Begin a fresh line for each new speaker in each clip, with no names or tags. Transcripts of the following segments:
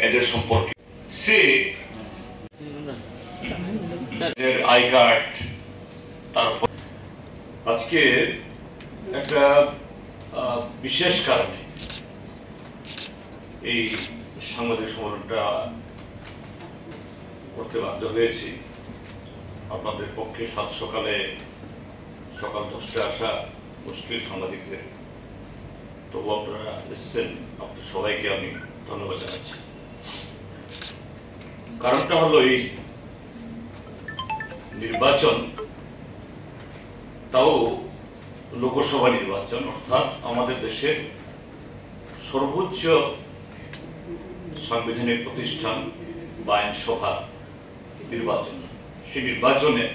এদের সম্পর্কে say I card, তারপর আজকে একটা বিশেষ কারণে এই সাংবাদিক সম্মেলনটা করতে বাধ্য হয়েছি। আপনাদের পক্ষে সকাল 10টায় আসা মুশকিল সাংবাদিকদের, তবু আপনারা এসেছেন, আপনাদের সবাইকে আমি ধন্যবাদ জানাচ্ছি। কারণটা হলো এই নির্বাচন, তাও লোকসভা নির্বাচন, অর্থাৎ আমাদের দেশের সর্বোচ্চ সাংবিধানিক প্রতিষ্ঠান বা আইনসভা নির্বাচন। সেই নির্বাচনে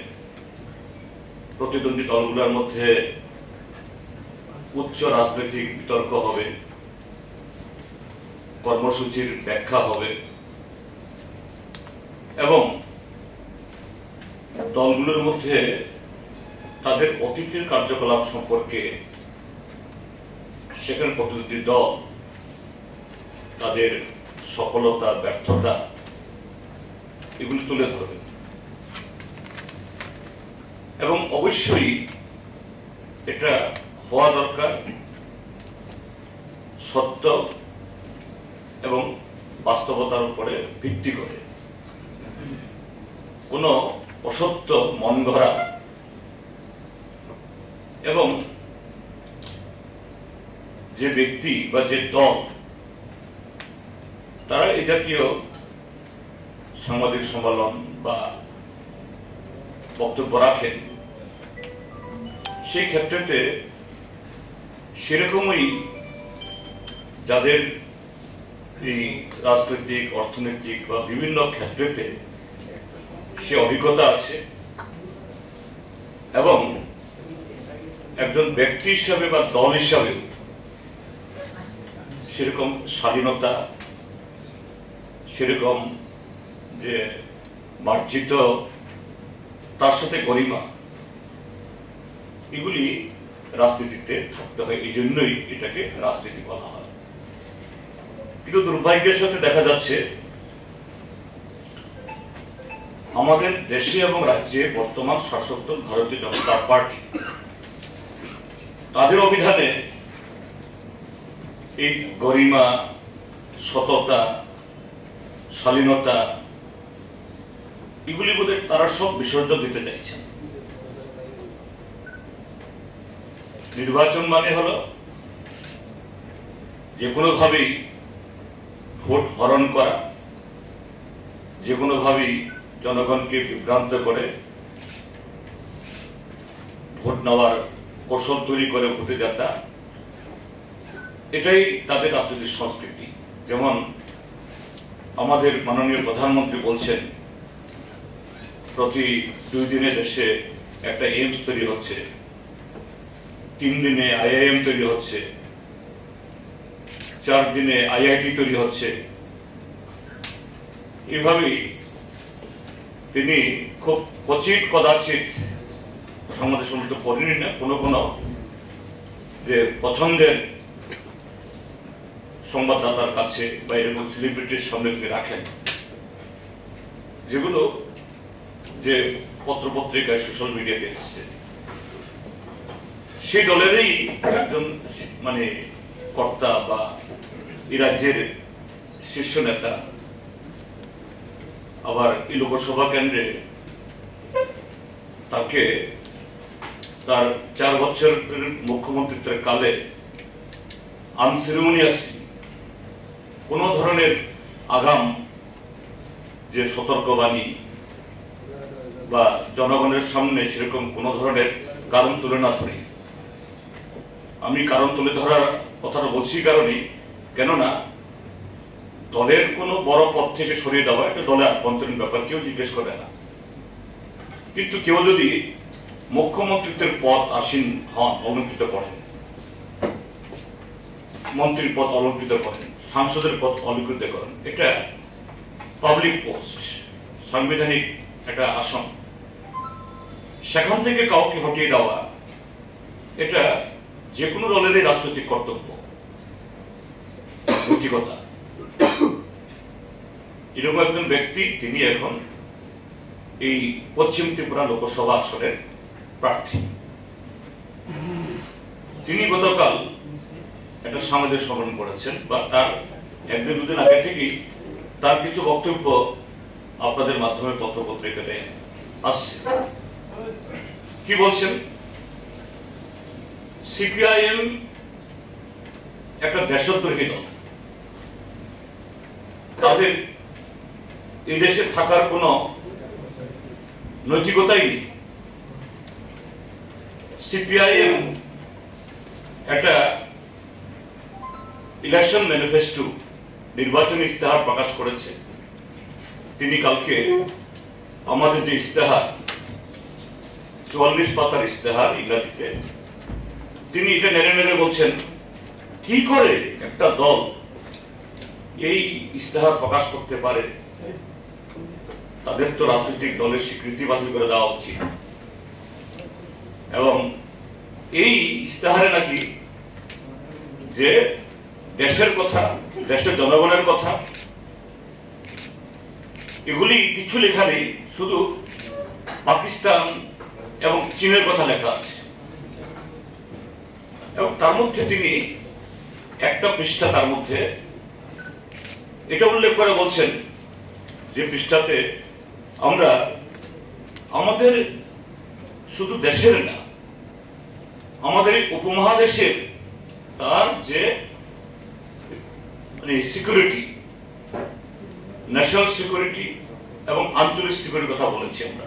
প্রতিদ্বন্দ্বী দলগুলোর মধ্যে উচ্চ রাজনৈতিক বিতর্ক হবে, কর্মসূচির ব্যাখ্যা হবে এবং দলগুলোর মধ্যে তাদের অতীতের কার্যকলাপ সম্পর্কে সেখানে প্রতিনিধি দল তাদের সফলতা ব্যর্থতা এগুলি তুলে ধরবে এবং অবশ্যই এটা হওয়া দরকার সত্য এবং বাস্তবতার উপরে ভিত্তি করে। কোনো অসত্য, মন গড়া এবং যে ব্যক্তি বা যে দল তারা এই জাতীয় সাংবাদিক সম্মেলন বা বক্তব্য রাখেন, সেই ক্ষেত্রে সেরকমই যাদের এই রাজনৈতিক, অর্থনৈতিক বা বিভিন্ন ক্ষেত্রে সে অভিজ্ঞতা আছে এবং একজন ব্যক্তি হিসাবে বা দল হিসাবে সেরকম স্বাধীনতা, সেরকম যে মার্জিত, তার সাথে গরিমা, এগুলি রাজনীতিতে থাকতে হয়। এই জন্যই এটাকে রাজনীতি বলা হয়। কিন্তু দুর্ভাগ্যের সাথে দেখা যাচ্ছে আমাদের দেশে এবং রাজ্যে বর্তমান শাসক দল ভারতীয় জনতা পার্টি, তাদের অভিধানে এই গরিমা, সততা, শালীনতা এগুলি বোধহয় তারা সব বিসর্জন দিতে চাইছেন। নির্বাচন মানে হলো যে কোনোভাবেই ভোট হরণ করা, যে কোনোভাবেই জনগণকে বিভ্রান্ত করে ভোট নেওয়ার কৌশল তৈরি করে ভোটে যাতা, এটাই তাদের রাজনৈতিক সংস্কৃতি। যেমন আমাদের মাননীয় প্রধানমন্ত্রী বলছেন প্রতি 2 দিনে দেশে একটা এইমস তৈরি হচ্ছে, 3 দিনে IIM তৈরি হচ্ছে, 4 দিনে IIT তৈরি হচ্ছে। এভাবেই তিনি খুব কদাচিৎ সমাজের সম্মত করেনি না, কোনো যে পছন্দের সংবাদদাতার কাছে বা এরকম সেলিব্রিটির সামনে তিনি রাখেন, যেগুলো যে পত্রপত্রিকায়, সোশ্যাল মিডিয়াতে এসেছে। সেই দলেরই একজন মানে কর্তা বা এই রাজ্যের শীর্ষ নেতা আবার এই লোকসভা কেন্দ্রে তাকে তার 4 বছরের মুখ্যমন্ত্রীত্বের কালে আনসেরিমনিয়াসলি কোন ধরনের আগাম যে সতর্কবাণী বা জনগণের সামনে সেরকম কোন ধরনের কারণ তুলে না ধরে, আমি কারণ তুলে ধরার কথাটা বলছি কারণে কেননা দলের কোনো বড় পদ থেকে সরিয়ে দেওয়া এটা দলের আভ্যন্তরীণ ব্যাপার, কেউ জিজ্ঞেস করে না। কিন্তু কেউ যদি মুখ্যমন্ত্রীত্বের পদ আসীন হন, অলঙ্কৃত করেন, মন্ত্রীর পদ অলঙ্কৃত করেন, সাংসদের পদ অলঙ্কৃত করেন, এটা পাবলিক পোস্ট, সাংবিধানিক একটা আসন, সেখান থেকে কাউকে হটিয়ে দেওয়া এটা যে কোনো দলেরই রাজনৈতিক কর্তব্য, নৈতিকতা। এরকম একজন ব্যক্তি, তিনি এখন এই পশ্চিম ত্রিপুরা লোকসভা আসনের প্রার্থী। তিনি গতকাল একটা সাংবাদিক সম্মেলন করেছেন, বা তার একদিন দুদিন আগে থেকেই তার কিছু বক্তব্য আপনাদের মাধ্যমে পত্রপত্রিকাতে আসছে। কি বলছেন? সিপিআইএম একটা দেশদ্রোহী দল, তাদের এই দেশে থাকার কোনো নৈতিকতাই নেই। সিপিআইএম একটা ইলেকশন ম্যানিফেস্টো, নির্বাচনী ইস্তেহার প্রকাশ করেছে। তিনি কালকে আমাদের যে ইস্তেহার, 44 পাতার ইস্তেহার ইংরেজিতে, তিনি এটা নেড়ে নেড়ে বলছেন কি করে একটা দল এই ইস্তেহার প্রকাশ করতে পারে, তাদের তো রাজনৈতিক দলের স্বীকৃতি বাতিল করে দেওয়া উচিত। এবং এই ইস্তেহারে নাকি যে দেশের কথা, দেশের জনগণের কথা, এগুলি কিছু লেখা নেই, শুধু পাকিস্তান এবং চীনের কথা লেখা আছে। এবং তার মধ্যে তিনি একটা পৃষ্ঠা, তার মধ্যে এটা উল্লেখ করে বলছেন যে পৃষ্ঠাতে আমরা আমাদের শুধু দেশের না, আমাদের উপমহাদেশের তার যে সিকিউরিটি, ন্যাশনাল সিকিউরিটি এবং আঞ্চলিক সিকিউরিটির কথা বলেছি আমরা।